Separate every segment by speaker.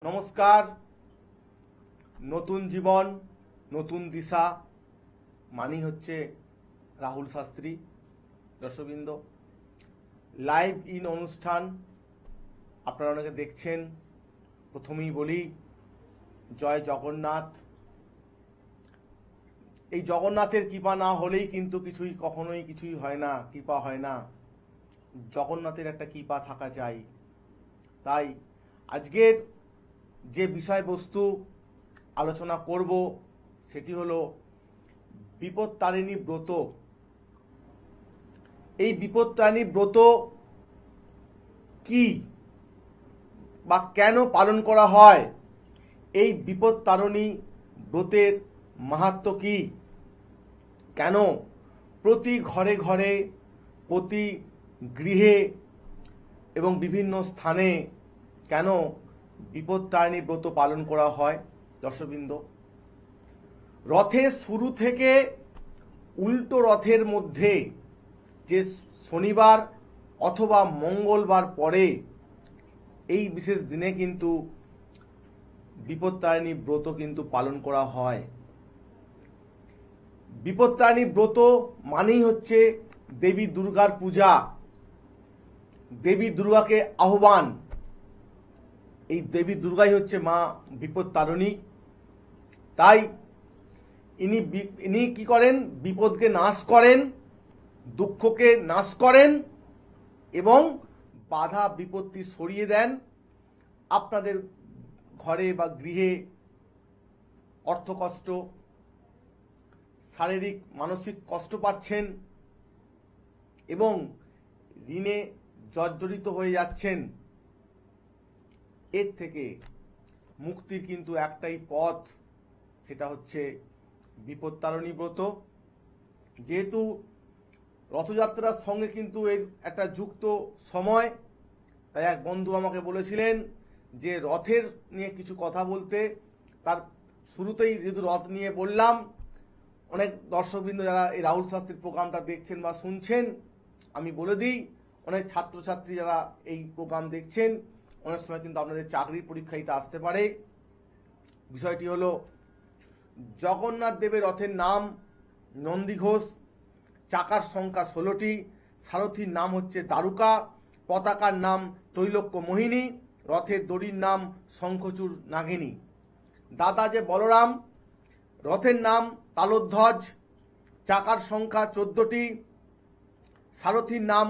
Speaker 1: নমস্কার। নতুন জীবন নতুন দিশা মানেই হচ্ছে রাহুল শাস্ত্রী। দর্শকবৃন্দ, লাইভ ইন অনুষ্ঠান আপনারা অনেকে দেখছেন। প্রথমেই বলি জয় জগন্নাথ। এই জগন্নাথের কৃপা না হলেই কিন্তু কখনোই কিছুই হয় না, কৃপা হয় না। জগন্নাথের একটা কৃপা থাকা চাই। তাই আজকের যে বিষয়বস্তু আলোচনা করব সেটি হলো বিপত্তারিণী ব্রত। এই বিপত্তারিণী ব্রত কি বা কেন পালন করা হয়? এই বিপত্তারিণী ব্রতের মাহাত্ম্য কি? কেন প্রতি ঘরে ঘরে, প্রতি গৃহে এবং বিভিন্ন স্থানে কেন বিপত্তারিণী ব্রত পালন করা হয়? দর্শকবৃন্দ, রথের শুরু থেকে উল্টো রথের মধ্যে যে শনিবার অথবা মঙ্গলবার পরে এই বিশেষ দিনে কিন্তু বিপত্তারিণী ব্রত কিন্তু পালন করা হয়। বিপত্তারিণী ব্রত মানেই হচ্ছে দেবী দুর্গার পূজা, দেবী দুর্গাকে আহ্বান। এই দেবী দুর্গাই হচ্ছে মা বিপত্তারিণী। তাই ইনি কি করেন? বিপদকে নাশ করেন, দুঃখকে নাশ করেন এবং বাধা বিপত্তি সরিয়ে দেন। আপনাদের ঘরে বা গৃহে অর্থকষ্ট, শারীরিক মানসিক কষ্ট পাচ্ছেন এবং ঋণে জর্জরিত হয়ে যাচ্ছেন, এর থেকে মুক্তির কিন্তু একটাই পথ, সেটা হচ্ছে বিপত্তারিণী ব্রত। যেহেতু রথযাত্রার সঙ্গে কিন্তু এর একটা যুক্ত সময়, তাই এক বন্ধু আমাকে বলেছিলেন যে রথের নিয়ে কিছু কথা বলতে। তার শুরুতেই যেহেতু রথ নিয়ে বললাম, অনেক দর্শকবৃন্দ যারা এই রাহুল শাস্ত্রীর প্রোগ্রামটা দেখছেন বা শুনছেন, আমি বলে দিই, অনেক ছাত্রছাত্রী যারা এই প্রোগ্রাম দেখছেন, অনেক সময় কিন্তু আপনাদের চাকরির পরীক্ষা এটা আসতে পারে। বিষয়টি হলো, জগন্নাথ দেবের রথের নাম নন্দী ঘোষ, চাকার সংখ্যা 16টি, সারথীর নাম হচ্ছে দারুকা, পতাকার নাম তৈলক্য মোহিনী, রথের দড়ির নাম শঙ্খচূড় নাগিনী। দাদা যে বলরাম, রথের নাম তালোধ্বজ, চাকার সংখ্যা 14টি, সারথীর নাম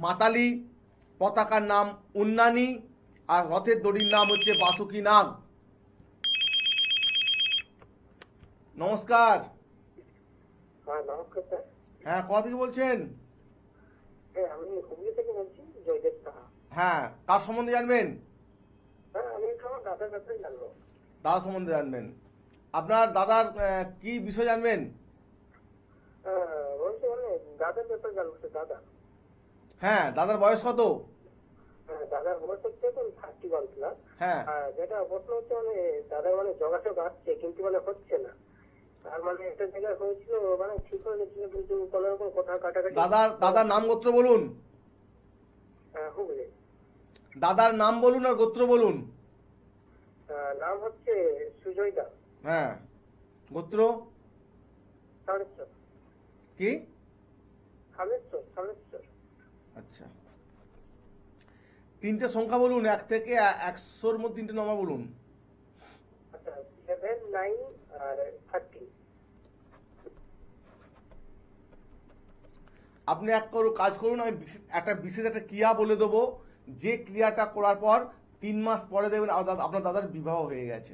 Speaker 1: মাতালি, পতাকার নাম উন্নানী, আর রথের দড়ির নাম হচ্ছে বাসুকি নাগ। নমস্কার।
Speaker 2: হ্যাঁ, নমস্কার স্যার।
Speaker 1: হ্যাঁ, কোথা থেকে বলছেন?
Speaker 2: হ্যাঁ, আমি হুগলি থেকে বলছি, জয়দেব সাহা।
Speaker 1: হ্যাঁ, কার সম্বন্ধে জানবেন?
Speaker 2: হ্যাঁ, আমি একটু আমার দাদার কাছেই জানবো।
Speaker 1: দাদা সম্বন্ধে জানবেন। আপনার দাদার কি বিষয় জানবেন?
Speaker 2: বলছি মানে দাদার ব্যাপারে জানবো স্যার, দাদা।
Speaker 1: হ্যাঁ, দাদার বয়স কত?
Speaker 2: হ্যাঁ, দাদার বয়স হচ্ছে এখন 31 প্লাস।
Speaker 1: হ্যাঁ,
Speaker 2: আর যেটা প্রশ্ন হচ্ছে মানে দাদার মানে যোগাযোগ আসছে কিন্তু মানে হচ্ছে না। আর মানে একটা জায়গায় হয়েছিল, মানে ঠিক হয়ে গেছিল কিন্তু কোনো রকম কথা কাটাকাটি।
Speaker 1: দাদার নাম গোত্র বলুন।
Speaker 2: হুগলি।
Speaker 1: দাদার নাম বলুন আর গোত্র বলুন।
Speaker 2: নাম হচ্ছে সুজয় দা।
Speaker 1: হ্যাঁ, গোত্র
Speaker 2: সালেশ্বর।
Speaker 1: কি?
Speaker 2: সালেশ্বর, সালেশ্বর।
Speaker 1: আচ্ছা, তিনটে সংখ্যা বলুন, 1 থেকে 100-র মধ্যে তিনটে নম্বর বলুন।
Speaker 2: আচ্ছা, 7, 9 আর 30।
Speaker 1: আপনি কাজ করুন, আমি বিশেষ একটা ক্রিয়া বলে দেবো, যে ক্রিয়াটা করার পর 3 মাস পরে দেখবেন আপনার দাদার বিবাহ হয়ে গেছে।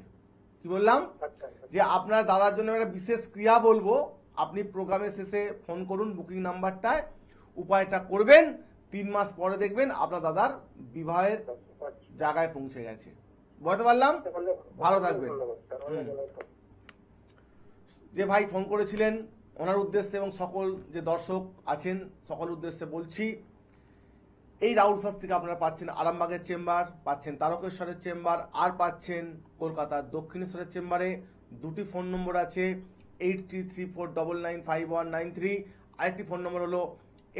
Speaker 1: কি বললাম?
Speaker 2: আচ্ছা,
Speaker 1: যে আপনার দাদার জন্য একটা বিশেষ ক্রিয়া বলবো, আপনি প্রোগ্রামের শেষে ফোন করুন বুকিং নাম্বারটায়, উপায়টা করবেন, 3 মাস পরে দেখবেন আপনার দাদার বিবাহের জায়গায় পৌঁছে গেছে। বুঝতে পারলাম? ভালো থাকবেন। যে ভাই ফোন করেছিলেন ওনার উদ্দেশ্যে এবং সকল যে দর্শক আছেন সকল উদ্দেশ্যে বলছি, এই রাহুল শাস্ত্রীকে আপনারা পাচ্ছেন আরামবাগের চেম্বার, পাচ্ছেন তারকেশ্বরের চেম্বার, আর পাচ্ছেন কলকাতার দক্ষিণেশ্বরের চেম্বারে। দুটি ফোন নম্বর আছে, 8334995193। আরেকটি ফোন নম্বর হলো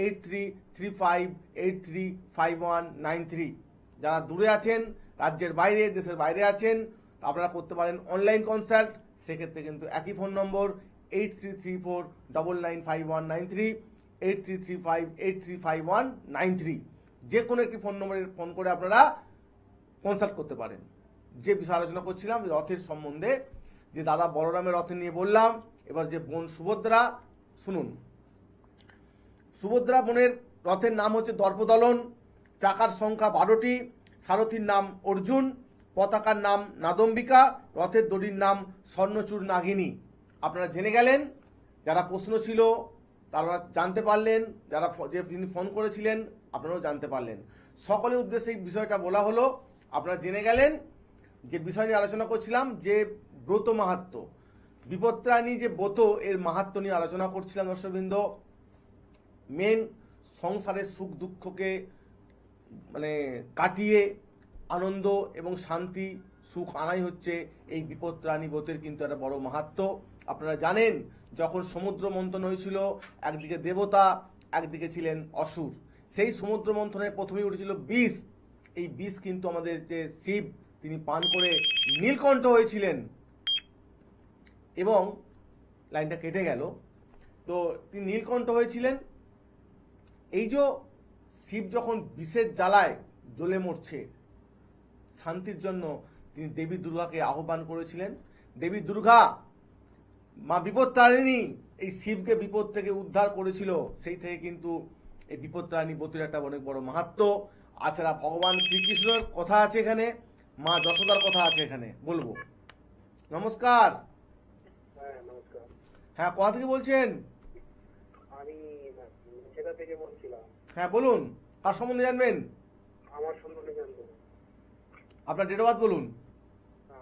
Speaker 1: 8335835193। যারা দূরে আছেন রাজ্যের বাইরে, দেশের বাইরে আছেন, আপনারা করতে পারেন অনলাইন কনসাল্ট। সেক্ষেত্রে কিন্তু একই ফোন নম্বর 8334995193, 8335835193, যে কোনো একটি ফোন নম্বরে ফোন করে আপনারা কনসাল্ট করতে পারেন। যে বিষয় আলোচনা করছিলাম রথের সম্বন্ধে, যে দাদা বলরামের রথে নিয়ে বললাম, এবার যে বোন সুভদ্রা, শুনুন। সুভদ্রা বোনের রথের নাম হচ্ছে দর্পদলন, চাকার সংখ্যা 12টি, সারথীর নাম অর্জুন, পতাকার নাম নাদম্বিকা, রথের দড়ির নাম স্বর্ণচূড় নাগিনী। আপনারা জেনে গেলেন, যারা প্রশ্ন ছিল তারা জানতে পারলেন, যারা যিনি ফোন করেছিলেন আপনারাও জানতে পারলেন। সকলের উদ্দেশ্যে এই বিষয়টা বলা হলো, আপনারা জেনে গেলেন যে বিষয় নিয়ে আলোচনা করছিলাম, যে ব্রত মাহাত্ম্য, বিপত্রাণী যে ব্রত, এর মাহাত্ম্য নিয়ে আলোচনা করছিলাম দর্শকবৃন্দ। মেন সংসারের সুখ দুঃখকে কাটিয়ে আনন্দ এবং শান্তি সুখ আনাই হচ্ছে এই বিপত্রাণী ব্রতের কিন্তু একটা বড় মাহাত্ম্য। আপনারা জানেন, যখন সমুদ্র মন্থন হয়েছিল, একদিকে দেবতা, একদিকে ছিলেন অসুর। সেই সমুদ্র মন্থনে প্রথমেই উঠেছিল বিষ। এই বিষ কিন্তু আমাদের যে শিব, তিনি পান করে নীলকণ্ঠ হয়েছিলেন। এবং লাইনটা কেটে গেল, তো তিনি নীলকণ্ঠ হয়েছিলেন। এই যে শিব যখন বিষের জ্বালায় জ্বলে মরছে, শান্তির জন্য তিনি দেবী দুর্গাকে আহ্বান করেছিলেন। দেবী দুর্গা, মা বিপত্তারিণী, এই শিবকে বিপদ থেকে উদ্ধার করেছিল। সেই থেকে কিন্তু এই বিপত্তারিণী ব্রতের একটা অনেক বড় মাহাত্ম্য। আছাড়া ভগবান শ্রীকৃষ্ণের কথা আছে এখানে, মা যশোদার কথা আছে এখানে, বলবো। নমস্কার।
Speaker 2: হ্যাঁ নমস্কার,
Speaker 1: হ্যাঁ, কোথা থেকে বলছেন?
Speaker 2: আমি সেটা থেকে বলছিলাম।
Speaker 1: হ্যাঁ বলুন, কার সম্বন্ধে জানবেন?
Speaker 2: আমার সম্বন্ধে জানবো।
Speaker 1: আপনার ডেট অফ বার্থ বলুন।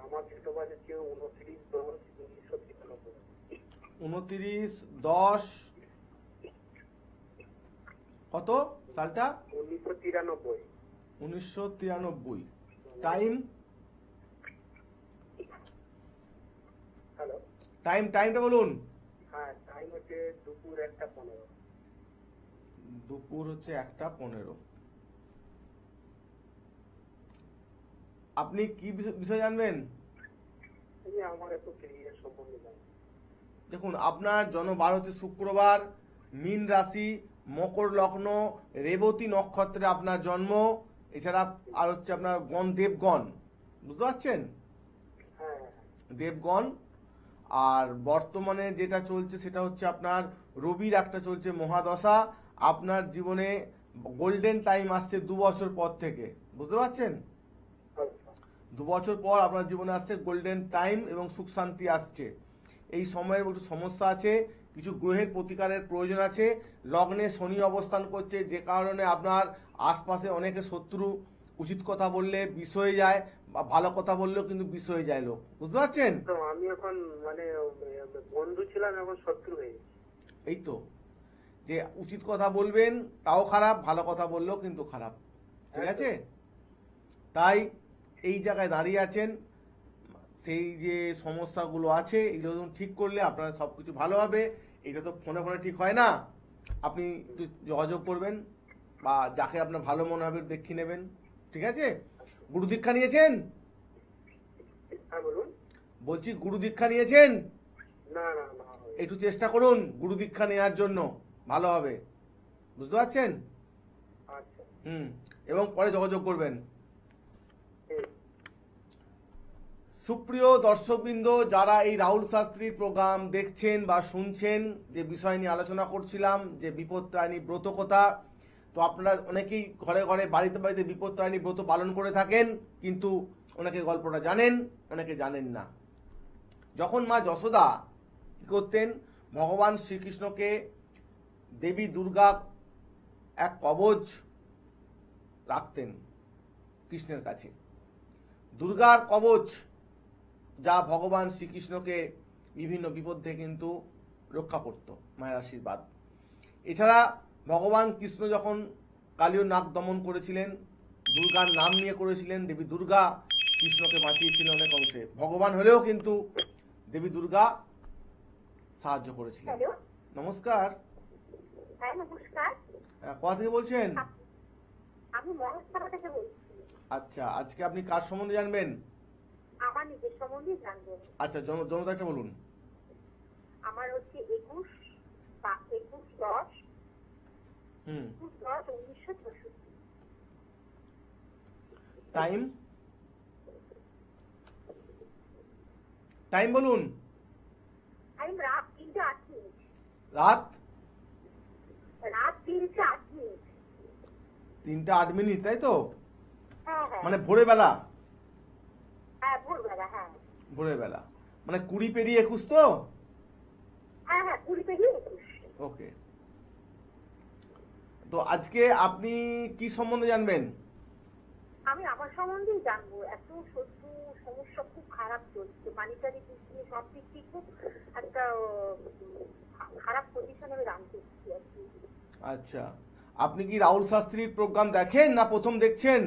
Speaker 2: আমার ডেট অফ বার্থ হচ্ছে 29/10/1993।
Speaker 1: 29/10 কত সালটা?
Speaker 2: 1993।
Speaker 1: 1993। টাইম?
Speaker 2: হ্যালো,
Speaker 1: টাইমটা বলুন।
Speaker 2: হ্যাঁ টাইম হচ্ছে দুপুর 1:15।
Speaker 1: দুপুর হচ্ছে 1:15। আপনি কি বিষয় জানবেন?
Speaker 2: আমার একটু ক্যারিয়ার সম্বন্ধে জানবো।
Speaker 1: দেখুন, আপনার জন্মবার হচ্ছে শুক্রবার, মীন রাশি, মকর লগ্ন, রেবতী নক্ষত্রে আপনার জন্ম। এছাড়া আর হচ্ছে আপনার দেবগণ, বুঝতে পারছেন?
Speaker 2: হ্যাঁ
Speaker 1: দেবগণ। আর বর্তমানে যেটা চলছে সেটা হচ্ছে আপনার রবির একটা চলছে মহাদশা। আপনার জীবনে গোল্ডেন টাইম আসছে 2 বছর পর থেকে, বুঝতে পারছেন? 2 বছর পর আপনার জীবনে আসছে গোল্ডেন টাইম এবং সুখ শান্তি আসছে। এই সময়ের একটু সমস্যা আছে, কিছু গ্রহের প্রতিকারের প্রয়োজন আছে। লগ্নে শনি অবস্থান করছে, যে কারণে আপনার আশপাশে অনেকে শত্রু, উচিত কথা বললে বিষ হয়ে যায়, বা ভালো কথা বললেও কিন্তু বিষ হয়ে যায় লোক, বুঝতে পারছেন?
Speaker 2: তো আমি এখন বন্ধু ছিলাম, এখন শত্রু হয়ে গেছি।
Speaker 1: এই তো, যে উচিত কথা বলবেন তাও খারাপ, ভালো কথা বললেও কিন্তু খারাপ, ঠিক আছে? তাই এই জায়গায় দাঁড়িয়ে আছেন, সেই যে সমস্যাগুলো আছে এগুলো ঠিক করলে আপনার সব কিছু ভালো হবে। এটা তো ফোনে ফোনে ঠিক হয় না, আপনি একটু যোগাযোগ করবেন, বা যাকে আপনার ভালো মনে হবে দেখিয়ে নেবেন, ঠিক আছে? গুরু দীক্ষা নিয়েছেন?
Speaker 2: হ্যাঁ বলুন।
Speaker 1: বলছি গুরু দীক্ষা নিয়েছেন?
Speaker 2: না না না।
Speaker 1: একটু চেষ্টা করুন গুরু দীক্ষা নেওয়ার জন্য, ভালো হবে, বুঝতে পারছেন?
Speaker 2: আচ্ছা।
Speaker 1: এবং পরে যোগাযোগ করবেন।
Speaker 2: ঠিক।
Speaker 1: সুপ্রিয় দর্শকবৃন্দ, যারা এই রাহুল শাস্ত্রীর প্রোগ্রাম দেখছেন বা শুনছেন, যে বিষয় নিয়ে আলোচনা করছিলাম, যে বিপত্তারিণী ব্রত কথা, তো আপনারা অনেকেই ঘরে ঘরে বাড়িতে বাড়িতে বিপত্তারিণী ব্রত পালন করে থাকেন, কিন্তু অনেকে গল্পটা জানেন, অনেকে জানেন না। যখন মা যশোদা কি করতেন, ভগবান শ্রীকৃষ্ণকে দেবী দুর্গা এক কবচ রাখতেন কৃষ্ণের কাছে, দুর্গার কবচ, যা ভগবান শ্রীকৃষ্ণকে বিভিন্ন বিপদ থেকে কিন্তু রক্ষা করত, মায়ের আশীর্বাদ। এছাড়া ভগবান কৃষ্ণ যখন কালীয় নাগ দমন করেছিলেন, দুর্গার নাম নিয়ে করেছিলেন, দেবী দুর্গা কৃষ্ণকে বাঁচিয়েছিলেন অনেক অংশে। ভগবান হলেও কিন্তু দেবী দুর্গা সাহায্য করেছিলেন।
Speaker 3: হ্যালো,
Speaker 1: নমস্কার।
Speaker 3: হ্যাঁ নমস্কার।
Speaker 1: কোথা থেকে বলছেন?
Speaker 3: আমি মহাস্থান থেকে বলছি।
Speaker 1: আচ্ছা, আজকে আপনি কার সম্বন্ধে জানবেন?
Speaker 3: আমার নিজের সম্বন্ধে জানবেন।
Speaker 1: আচ্ছা, জনতাটা বলুন।
Speaker 3: আমার হচ্ছে 21/10
Speaker 1: হুম।
Speaker 3: 21/10/1964।
Speaker 1: টাইম টাইম বলুন।
Speaker 3: টাইম রাত 3:08।
Speaker 1: রাত
Speaker 3: রাত 3:08।
Speaker 1: 3:08, তাই তো?
Speaker 3: হ্যাঁ হ্যাঁ
Speaker 1: মানে ভোরের বেলা?
Speaker 3: হ্যাঁ, ভোরবেলা। হ্যাঁ
Speaker 1: ভোরের বেলা মানে 20 পেরিয়ে 21 তো?
Speaker 3: হ্যাঁ হ্যাঁ, 20/21।
Speaker 1: ওকে। তো আজকে আপনি কি সম্বন্ধে জানবেন?
Speaker 3: আমি আমার সম্বন্ধেই জানবো। এত শত্রু সমস্যা খুব খারাপ চলছে, মানিটারি দিক দিয়ে সব দিক দিয়ে খুব একটা খারাপ পজিশনে আমি রাখতে আর কি।
Speaker 1: আচ্ছা, আপনি কি রাহুল শাস্ত্রীর প্রোগ্রাম দেখেন না প্রথম দেখছেন?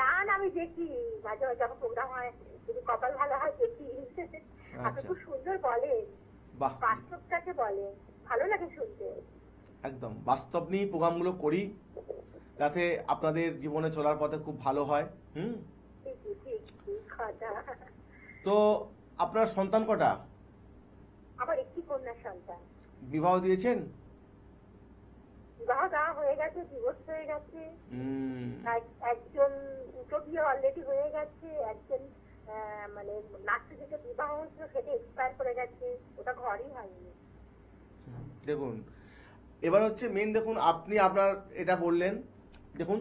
Speaker 3: না না, আমি দেখি মাঝে মাঝে যখন প্রোগ্রাম হয়, যদি কপাল ভালো হয় দেখি। আপনি খুব সুন্দর বলেন,
Speaker 1: বাহ,
Speaker 3: বাস্তবটাকে বলেন, ভালো লাগে শুনতে।
Speaker 1: একদম বাস্তব নিয়ে প্রোগ্রামগুলো করি যাতে আপনাদের জীবনে চলার পথে খুব ভালো হয়। হুম।
Speaker 3: ঠিক ঠিক ঠিক কথা।
Speaker 1: তো আপনার সন্তান কটা?
Speaker 3: আমার একটি কন্যা সন্তান।
Speaker 1: বিবাহ দিয়েছেন?
Speaker 3: বিবাহ দেওয়া হয়ে গেছে, ডিভোর্স হয়ে গেছে।
Speaker 1: হুম।
Speaker 3: একজন দুটো বিয়ে অলরেডি হয়ে গেছে, একজন মানে লাস্টে যেটা বিবাহ হয়েছিল সেটা এক্সপায়ার করে গেছে, ওটা ঘরই হয়নি।
Speaker 1: দেখুন, এবার হচ্ছে মেন, দেখুন আপনি আপনার এটা বললেন, দেখুন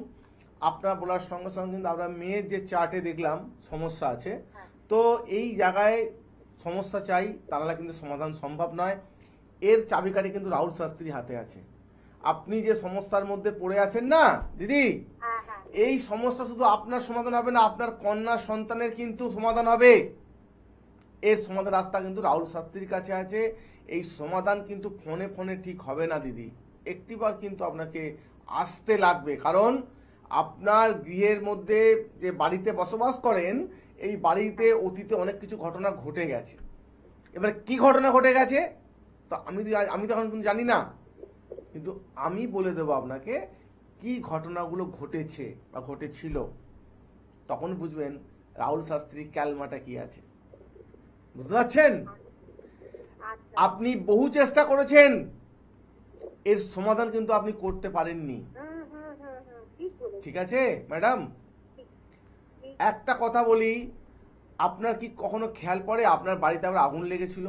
Speaker 1: আপনার বলার সঙ্গে সঙ্গে কিন্তু আমরা মেয়ের যে চার্টে দেখলাম সমস্যা আছে। তো এই জায়গায় সমস্যা চাই, তাহলে কিন্তু সমাধান সম্ভব নয়। এর চাবিকাঠি কিন্তু রাহুল শাস্ত্রীর হাতে আছে। আপনি যে সমস্যার মধ্যে পড়ে আছেন না দিদি,
Speaker 3: হ্যাঁ হ্যাঁ,
Speaker 1: এই সমস্যা শুধু আপনার সমাধান হবে না, আপনার কন্যা সন্তানের কিন্তু সমাধান হবে। এর সমাধান রাস্তা কিন্তু রাহুল শাস্ত্রীর কাছে আছে। এই সমাধান কিন্তু ফোনে ফোনে ঠিক হবে না দিদি, একটিবার কিন্তু আপনাকে আসতে লাগবে। কারণ আপনার গৃহের মধ্যে যে বাড়িতে বসবাস করেন, এই বাড়িতে অতীতে অনেক কিছু ঘটনা ঘটে গেছে। এবার কি ঘটনা ঘটে গেছে তো আমি তো এখন কিন্তু জানি না, কিন্তু আমি বলে দেবো আপনাকে কি ঘটনাগুলো ঘটেছে বা ঘটেছিল। তখন বুঝবেন রাহুল শাস্ত্রী ক্যালমাটা কি আছে। বুঝতে পারছেন?
Speaker 3: আচ্ছা।
Speaker 1: আপনি বহু চেষ্টা করেছেন, এর সমাধান কিন্তু আপনি করতে পারেননি।
Speaker 3: ঠিক বলেছেন।
Speaker 1: ঠিক আছে ম্যাডাম,
Speaker 3: ঠিক।
Speaker 1: একটা কথা বলি, আপনার কি কখনো খেয়াল পড়ে আপনার বাড়িতে আবার আগুন লেগেছিল?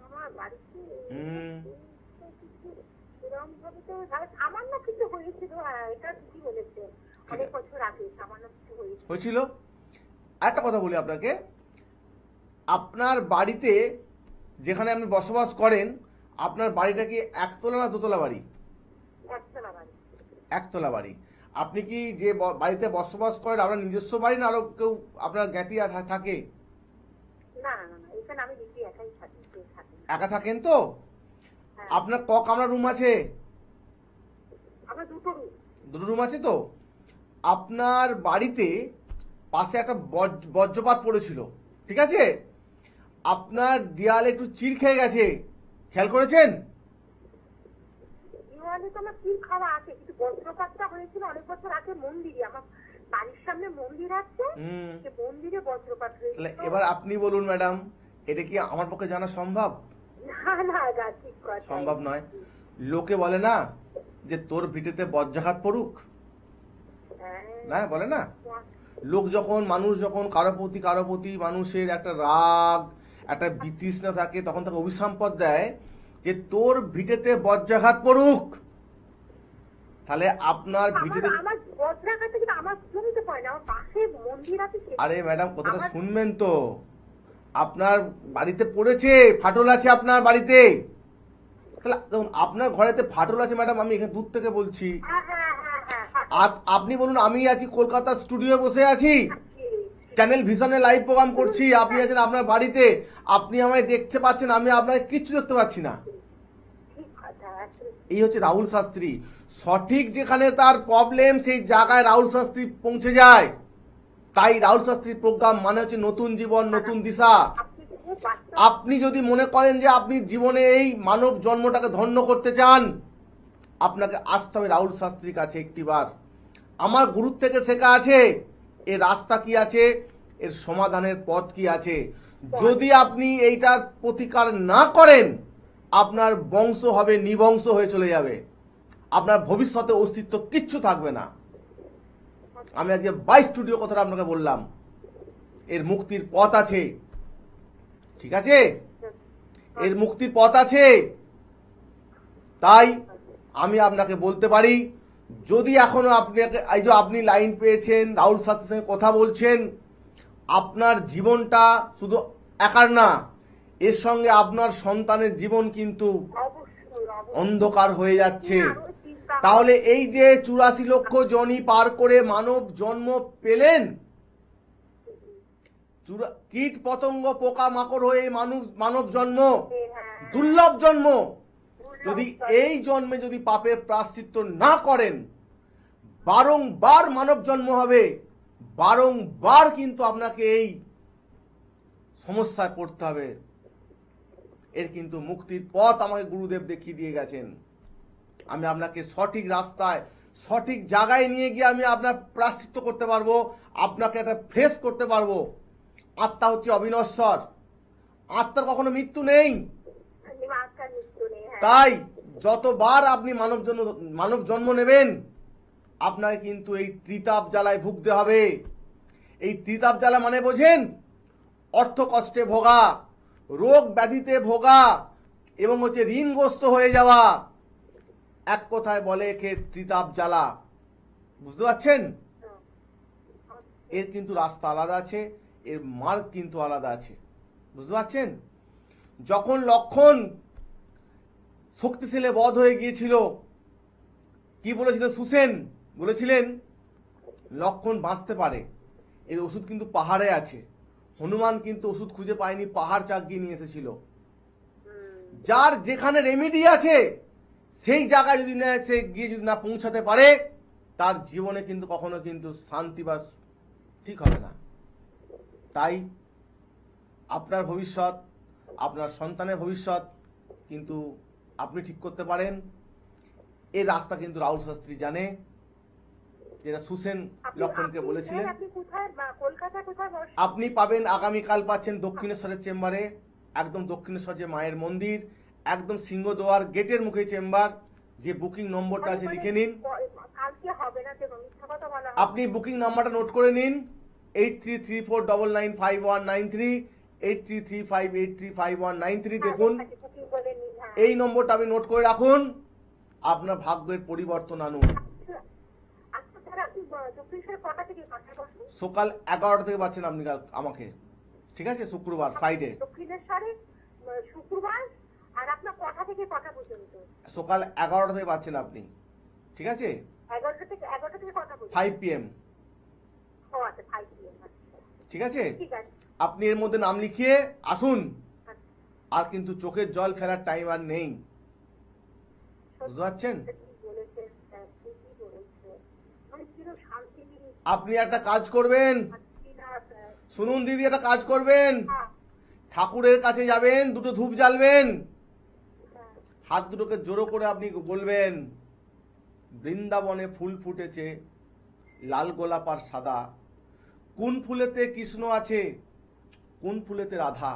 Speaker 3: আমার বাড়িতে
Speaker 1: হুম।
Speaker 3: এরকম ভাবে তো সামান্য কিছু হয়েছিল। হ্যাঁ, এটা ঠিকই বলেছেন, অনেক বছর আগে সামান্য কিছু
Speaker 1: হয়েছিল। একটা কথা বলি আপনাকে, আপনার বাড়িতে যেখানে আপনি বসবাস করেন, আপনার বাড়িটা কি একতলা না দোতলা বাড়ি?
Speaker 3: একতলা বাড়ি।
Speaker 1: একতলা বাড়ি। আপনি কি যে বাড়িতে বসবাস করেন আপনার নিজস্ব বাড়ি না আরো কেউ আপনার জ্ঞাতি থাকে?
Speaker 3: না না না, এখানে আমি নিজে একাই থাকি, কেউ থাকি না।
Speaker 1: একা থাকেন তো?
Speaker 3: হ্যাঁ।
Speaker 1: আপনার ক কামরা রুম আছে?
Speaker 3: আমার দুটো রুম।
Speaker 1: দুটো রুম আছে তো? আপনার বাড়িতে পাশে একটা বজ্রপাত পড়েছিল, ঠিক আছে? আপনার দেয়ালে একটু চির খেয়ে গেছে, খেয়াল করেছেন?
Speaker 3: দেওয়ালে তো আমার চির খাওয়া আছে, কিন্তু বজ্রপাতটা হয়েছিল অনেক বছর আগে মন্দিরে। আমার বাড়ির সামনে মন্দির আছে,
Speaker 1: হুম।
Speaker 3: সে মন্দিরে বজ্রপাত
Speaker 1: তাহলে
Speaker 3: হয়েছিল।
Speaker 1: এবার আপনি বলুন ম্যাডাম, এটা কি আমার পক্ষে জানা সম্ভব?
Speaker 3: না না না, ঠিক কথা।
Speaker 1: সম্ভব নয়। লোকে বলে না যে তোর ভিটেতে বজ্রাঘাত পড়ুক, না বলে না? লোক যখন, মানুষ যখন কারো প্রতি মানুষের একটা রাগ, একটা বিতৃষ্ণা থাকে, তখন তাকে অভিসম্পদ দেয় যে তোর ভিটেতে বজ্রাঘাত পড়ুক। তাহলে আপনার ভিটেতে,
Speaker 3: আমার বজ্রাঘাতে কিন্তু আমার জমিতে পড়ে না, আমার পাশে মন্দির আছে।
Speaker 1: আরে ম্যাডাম কথাটা শুনবেন তো, আপনার বাড়িতে পড়েছে, ফাটল আছে আপনার বাড়িতে। তাহলে দেখুন আপনার ঘরেতে ফাটল আছে ম্যাডাম, আমি এখানে দূর থেকে বলছি। আপনি বলুন, আমি আছি কলকাতা স্টুডিও বসে আছি, চ্যানেল ভিশনে লাইভ প্রোগ্রাম করছি, আপনি আছেন আপনার বাড়িতে, আপনি আমায় দেখতে পাচ্ছেন, আমি আপনাকে কিচ্ছু দেখতে পাচ্ছি না। এই হচ্ছে রাহুল শাস্ত্রী। সঠিক যেখানে তার প্রবলেম, সেই জায়গায় রাহুল শাস্ত্রী পৌঁছে যায়। তাই রাহুল শাস্ত্রীর প্রোগ্রাম মানে হচ্ছে নতুন জীবন, নতুন দিশা। আপনি যদি মনে করেন যে আপনি জীবনে এই মানব জন্মটাকে ধন্য করতে চান, আপনাকে আসতে হবে রাহুল শাস্ত্রীর কাছে একটিবার। আমার গুরুর থেকে শেখা আছে এর রাস্তা কি আছে, এর সমাধানের পথ কি আছে। যদি আপনি এইটার প্রতিকার না করেন, আপনার বংশ হবে নিবংশ হয়ে চলে যাবে, আপনার ভবিষ্যতে অস্তিত্ব কিচ্ছু থাকবে না। আমি আজকে 22 স্টুডিও কথাটা আপনাকে বললাম, এর মুক্তির পথ আছে, ঠিক আছে, এর মুক্তির পথ আছে। তাই আমি আপনাকে বলতে পারি, যদি এখনো আপনাকে এই যে আপনি লাইন পেয়েছেন, রাহুল শাস্ত্রীর সঙ্গে কথা বলছেন, আপনার জীবনটা শুধু একার না, এর সঙ্গে আপনার সন্তানের জীবন কিন্তু
Speaker 3: অবশ্যই
Speaker 1: অন্ধকার হয়ে যাচ্ছে। তাহলে এই যে 84 লক্ষ জনই পার করে মানব জন্ম পেলেন, কীট পতঙ্গ পোকা মাকড় হয়ে মানব জন্ম, দুর্লভ জন্ম, যদি এই জন্মে যদি পাপের প্রায়শ্চিত্ত না করেন, বারংবার মানব জন্ম হবে, বারংবার কিন্তু আপনাকে এই সমস্যায় পড়তে হবে। এর কিন্তু মুক্তির পথ আমাকে গুরুদেব দেখিয়ে দিয়ে গেছেন। আমি আপনাকে সঠিক রাস্তায় সঠিক জায়গায় নিয়ে গিয়ে আমি আপনার প্রায়শ্চিত্ত করতে পারবো, আপনাকে একটা ফ্রেশ করতে পারবো। আত্মা হচ্ছে অবিনশ্বর, আত্মার কখনো মৃত্যু নেই। তাই যতবার আপনি মানব জন্ম নেবেন, আপনাকে কিন্তু এই ত্রিতাপ জ্বালায় ভুগতে হবে। এই ত্রিতাপ জ্বালা মানে বোঝেন, অর্থ কষ্টে ভোগা, রোগ ব্যাধিতে ভোগা, এবং হচ্ছে ঋণগ্রস্ত হয়ে যাওয়া। এক কথায় বলে একে ত্রিতাপ জ্বালা। বুঝতে পারছেন? এর কিন্তু রাস্তা আলাদা আছে, এর মার্গ কিন্তু আলাদা আছে। বুঝতে পারছেন? যখন লক্ষণ শক্তিশালী বধ হয়ে গিয়েছিল, কি বলেছিলেন সুসেন? বলেছিলেন লক্ষণ বাঁচতে পারে, এর ওষুধ কিন্তু পাহাড়ে আছে। হনুমান কিন্তু ওষুধ খুঁজে পায়নি, পাহাড় চাগিয়ে নিয়ে এসেছিল। যার যেখানে রেমেডি আছে সেই জায়গায় যদি না সে গিয়ে যদি না পৌঁছাতে পারে, তার জীবনে কিন্তু কখনো কিন্তু শান্তি বা ঠিক হবে না। তাই আপনার ভবিষ্যৎ, আপনার সন্তানের ভবিষ্যৎ কিন্তু আপনি ঠিক করতে পারেন। এই রাস্তা কিন্তু রাহুল শাস্ত্রী জানে, যেটা সুসেন লক্ষণকে বলেছিলেন। আপনি পাবেন আগামীকাল পাচ্ছেন দক্ষিণেশ্বরের চেম্বারে, একদম দক্ষিণেশ্বর যে মায়ের মন্দির, একদম সিংহদুয়ার গেটের মুখে চেম্বার। যে বুকিং নম্বরটা আছে লিখে নিন, আপনি বুকিং নাম্বারটা নোট করে নিন, 8334995193, 8335835193। দেখুন এই নম্বরটা আপনি নোট করে রাখুন, আপনার ভাগ্যের পরিবর্তন আনুন। সকাল 11টা থেকে পাচ্ছেন আপনি আমাকে, ঠিক আছে? শুক্রবার, ফ্রাইডে,
Speaker 3: শুক্রবার। আর আপনার কটা থেকে কটা পর্যন্ত?
Speaker 1: সকাল 11টা থেকে পাচ্ছেন আপনি, ঠিক আছে?
Speaker 3: 11টা থেকে কটা পর্যন্ত?
Speaker 1: 5 PM।
Speaker 3: ও আচ্ছা, 5 PM।
Speaker 1: ঠিক আছে?
Speaker 3: ঠিক আছে।
Speaker 1: আপনি এর মধ্যে নাম লিখিয়ে আসুন। আর কিন্তু চোখের জল ফেলার টাইম আর নেই। বুঝতে পারছেন? আপনি একটা কাজ করবেন, শুনুন দিদি, একটা কাজ করবেন, ঠাকুরের কাছে যাবেন, দুটো ধূপ জ্বালবেন, হাত দুটোকে জোড়ো করে আপনি বলবেন, বৃন্দাবনে ফুল ফুটেছে লাল গোলাপ আর সাদা, কোন ফুলেতে কৃষ্ণ আছে, কোন ফুলেতে রাধা।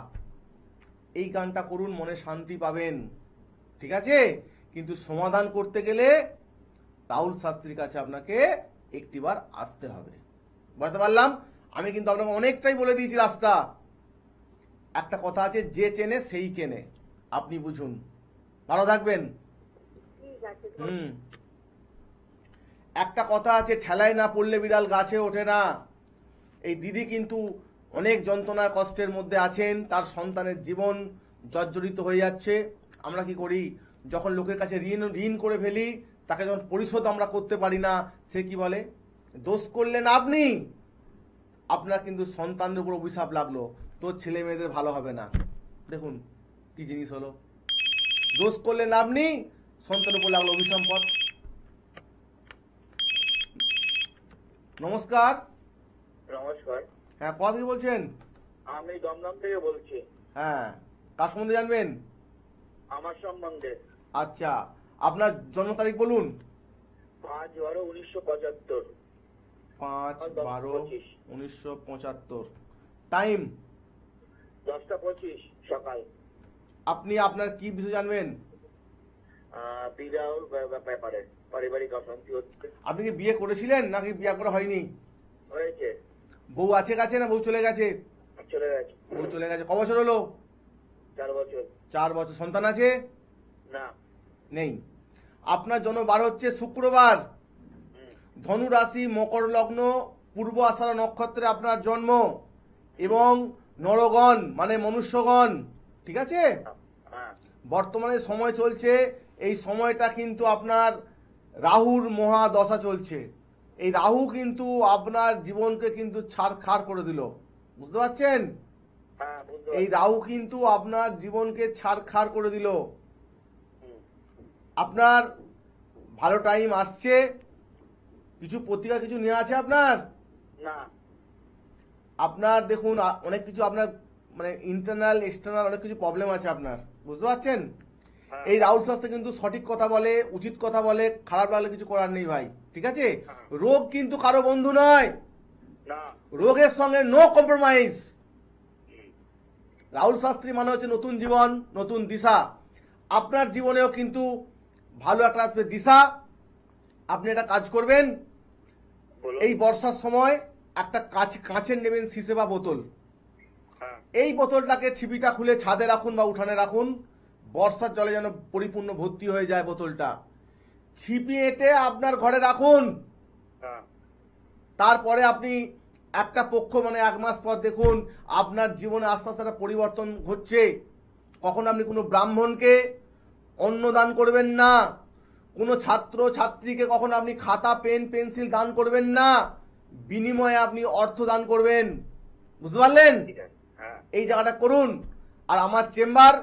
Speaker 1: এই গানটা করুন, মনে শান্তি পাবেন, ঠিক আছে? কিন্তু সমাধান করতে গেলে রাহুল শাস্ত্রীর কাছে আপনাকে একটিবার আসতে হবে। বুঝতে পারলাম? আমি কিন্তু আপনাকে অনেকটাই বলে দিয়েছি রাস্তা। একটা কথা আছে, যে চেনে সেই কেনে। আপনি বুঝুন। ভালো থাকবেন। একটা কথা আছে, ঠেলায় না পড়লে বিড়াল গাছে ওঠে না। এই দিদি কিন্তু অনেক যন্ত্রণার কষ্টের মধ্যে আছেন, তার সন্তানের জীবন জর্জরিত হয়ে যাচ্ছে। আমরা কি করি, যখন লোকের কাছে ঋণ করে ফেলি, তাকে যখন পরিশোধ আমরা করতে পারি না, সে কি বলে, দোষ করলেন আপনি, আপনার কিন্তু সন্তানদের উপর অভিশাপ লাগলো, তোর ছেলে মেয়েদের ভালো হবে না। দেখুন কি জিনিস হলো, দোষ করলেন আপনি, সন্তানের উপর লাগলো অভিসম্পদ। নমস্কার।
Speaker 4: নমস্কার।
Speaker 1: হ্যাঁ, কোথা থেকে বলছেন?
Speaker 4: আমি দমদম থেকে বলছি।
Speaker 1: হ্যাঁ, কার সম্বন্ধে জানবেন?
Speaker 4: আমার সম্বন্ধে।
Speaker 1: আচ্ছা, আপনার জন্ম তারিখ বলুন।
Speaker 4: 5/12/1975।
Speaker 1: 5/12/1975। টাইম?
Speaker 4: 10টা 25 সকাল।
Speaker 1: আপনি আপনার কি বিষয় জানবেন?
Speaker 4: বিবাহ ব্যাপারে পারিবারিক অশান্তি হচ্ছে।
Speaker 1: আপনি কি বিয়ে করেছিলেন নাকি বিয়ে করা হয়নি?
Speaker 4: হয়েছে।
Speaker 1: বউ আছে কাছে না বউ চলে গেছে?
Speaker 4: চলে গেছে।
Speaker 1: বউ চলে গেছে। ক বছর হলো?
Speaker 4: 4 বছর।
Speaker 1: 4 বছর। সন্তান আছে?
Speaker 4: না।
Speaker 1: নেই। আপনার জন্ম বার হচ্ছে শুক্রবার, ধনু রাশি, মকর লগ্ন, পূর্ব আষাঢ় নক্ষত্রে আপনার জন্ম, এবং নরগণ মানে মনুষ্যগণ, ঠিক আছে?
Speaker 4: হ্যাঁ।
Speaker 1: বর্তমানে সময় চলছে, এই সময়টা কিন্তু আপনার রাহুর মহাদশা চলছে। এই রাহু কিন্তু আপনার জীবনকে কিন্তু ছাড়খাড় করে দিল, বুঝতে পারছেন?
Speaker 4: হ্যাঁ, বুঝতে
Speaker 1: এই
Speaker 4: পারছি।
Speaker 1: রাহু কিন্তু আপনার জীবনকে ছাড়খাড় করে দিল।
Speaker 4: হুম।
Speaker 1: আপনার ভালো টাইম আসছে। কিছু পত্রিকা কিছু নিয়ে আছে আপনার?
Speaker 4: না।
Speaker 1: আপনার দেখুন অনেক কিছু আপনার মানে ইন্টারনাল এক্সটার্নাল অনেক কিছু প্রবলেম আছে আপনার, বুঝতে পারছেন?
Speaker 4: হ্যাঁ।
Speaker 1: এই রাহুল শাস্ত্রে কিন্তু সঠিক কথা বলে, উচিত কথা বলে, খারাপ লাগলে কিছু করার নেই ভাই, ঠিক আছে? রোগ কিন্তু কারো বন্ধু নয়,
Speaker 4: না।
Speaker 1: রোগের সঙ্গে নো কম্প্রোমাইজ। রাহুল শাস্ত্রী মানে হচ্ছে নতুন জীবন, নতুন দিশা। আপনার জীবনেও কিন্তু ভালো একটা আসবে দিশা। আপনি একটা কাজ করবেন,
Speaker 4: বলুন।
Speaker 1: এই বর্ষার সময় একটা কাঁচের নেবেন শিশে বা বোতল।
Speaker 4: হ্যাঁ।
Speaker 1: এই বোতলটাকে ছিপিটা খুলে ছাদে রাখুন বা উঠানে রাখুন, বর্ষার জলে যেন পরিপূর্ণ ভর্তি হয়ে যায় বোতলটা। ছিপি এঁটে আপনার ঘরে রাখুন।
Speaker 4: হ্যাঁ।
Speaker 1: তারপরে আপনি একটা পক্ষ মানে 1 মাস পর দেখুন আপনার জীবনে আস্তে আস্তে একটা পরিবর্তন ঘটছে। কখন আপনি কোনো ব্রাহ্মণকে অন্ন দান করবেন না, কোনো ছাত্র ছাত্রীকে কখন আপনি খাতা পেন পেন্সিল দান করবেন না, বিনিময়ে আপনি অর্থ দান করবেন, বুঝতে পারলেন?
Speaker 4: ঠিক আছে। হ্যাঁ।
Speaker 1: এই জায়গাটা করুন। আর আমার চেম্বার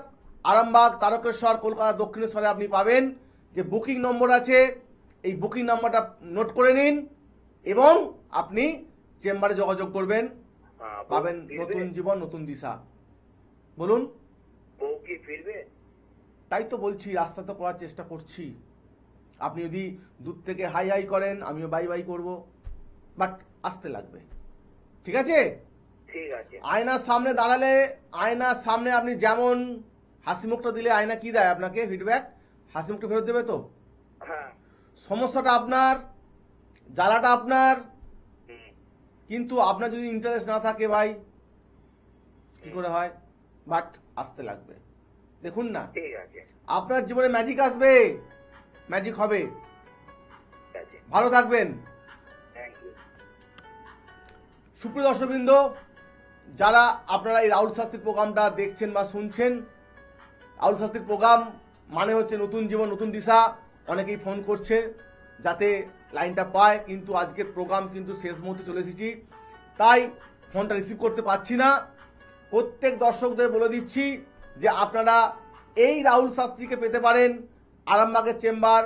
Speaker 1: আরামবাগ, তারকেশ্বর, কলকাতা দক্ষিণেশ্বরে আপনি পাবেন। যে বুকিং নম্বর আছে, এই বুকিং নাম্বারটা নোট করে নিন এবং আপনি চেম্বারে যোগাযোগ করবেন,
Speaker 4: হ্যাঁ, বউ
Speaker 1: পাবেন
Speaker 4: ফিরবে?
Speaker 1: নতুন জীবন, নতুন দিশা। বলুন।
Speaker 4: বউ কি ফিরবে?
Speaker 1: তাই তো বলছি, রাস্তা তো করার চেষ্টা করছি। আপনি যদি দূর থেকে হাই হাই করেন, আমিও বাই বাই করব, বাট আসতে লাগবে, ঠিক আছে?
Speaker 4: ঠিক আছে।
Speaker 1: আয়নার সামনে দাঁড়ালে, আয়নার সামনে আপনি যেমন হাসি মুখটা দিলে আয়না কি দেয় আপনাকে ফিডব্যাক, হাসি মুখটা ফেরত দেবে তো।
Speaker 4: হ্যাঁ।
Speaker 1: সমস্যাটা আপনার, জ্বালাটা আপনার,
Speaker 4: হুম।
Speaker 1: কিন্তু আপনার যদি ইন্টারেস্ট না থাকে ভাই কি করে হয়? বাট আসতে লাগবে, দেখুন না,
Speaker 4: ঠিক আছে।
Speaker 1: আপনার জীবনে ম্যাজিক আসবে, ম্যাজিক হবে।
Speaker 4: ঠিক আছে।
Speaker 1: ভালো থাকবেন।
Speaker 4: Thank you.
Speaker 1: সুপ্রিয় দর্শকবৃন্দ, যারা আপনারা এই রাহুল শাস্ত্রীর প্রোগ্রামটা দেখছেন বা শুনছেন, রাহুল শাস্ত্রীর প্রোগ্রাম মানে হচ্ছে নতুন জীবন, নতুন দিশা। অনেকেই ফোন করছে যাতে লাইনটা পায়, কিন্তু আজকের প্রোগ্রাম কিন্তু শেষ মুহূর্তে চলে এসেছি, তাই ফোনটা রিসিভ করতে পারছি না। প্রত্যেক দর্শকদের বলে দিচ্ছি যে আপনারা এই রাহুল শাস্ত্রীকে পেতে পারেন আরামবাগের চেম্বার,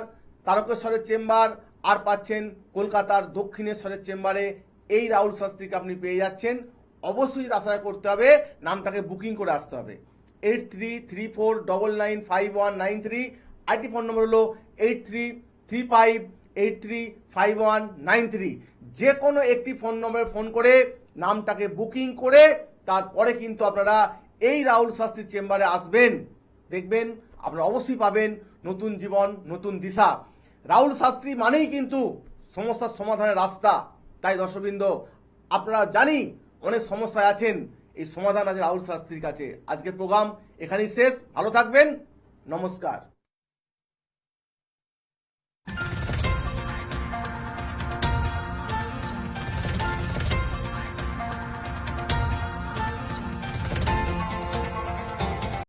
Speaker 1: তারকেশ্বরের চেম্বার, আর পাচ্ছেন কলকাতার দক্ষিণেশ্বরের চেম্বারে। এই রাহুল শাস্ত্রীকে আপনি পেয়ে যাচ্ছেন। অবশ্যই আশা করতে হবে, নামটাকে বুকিং করে আসতে হবে। 8334995193। আইটি ফোন নম্বর হলো 8335835193। যে কোনো একটি ফোন নম্বরে ফোন করে নামটাকে বুকিং করে তারপরে কিন্তু আপনারা এই রাহুল শাস্ত্রীর চেম্বারে আসবেন, দেখবেন আপনারা অবশ্যই পাবেন নতুন জীবন, নতুন দিশা। রাহুল শাস্ত্রী মানেই কিন্তু সমস্যার সমাধানের রাস্তা। তাই দর্শকবৃন্দ, আপনারা জানি অনেক সমস্যায় আছেন, এই সমাধান আছে রাহুল শাস্ত্রীর কাছে। আজকের প্রোগ্রাম এখানেই শেষ। ভালো থাকবেন, নমস্কার।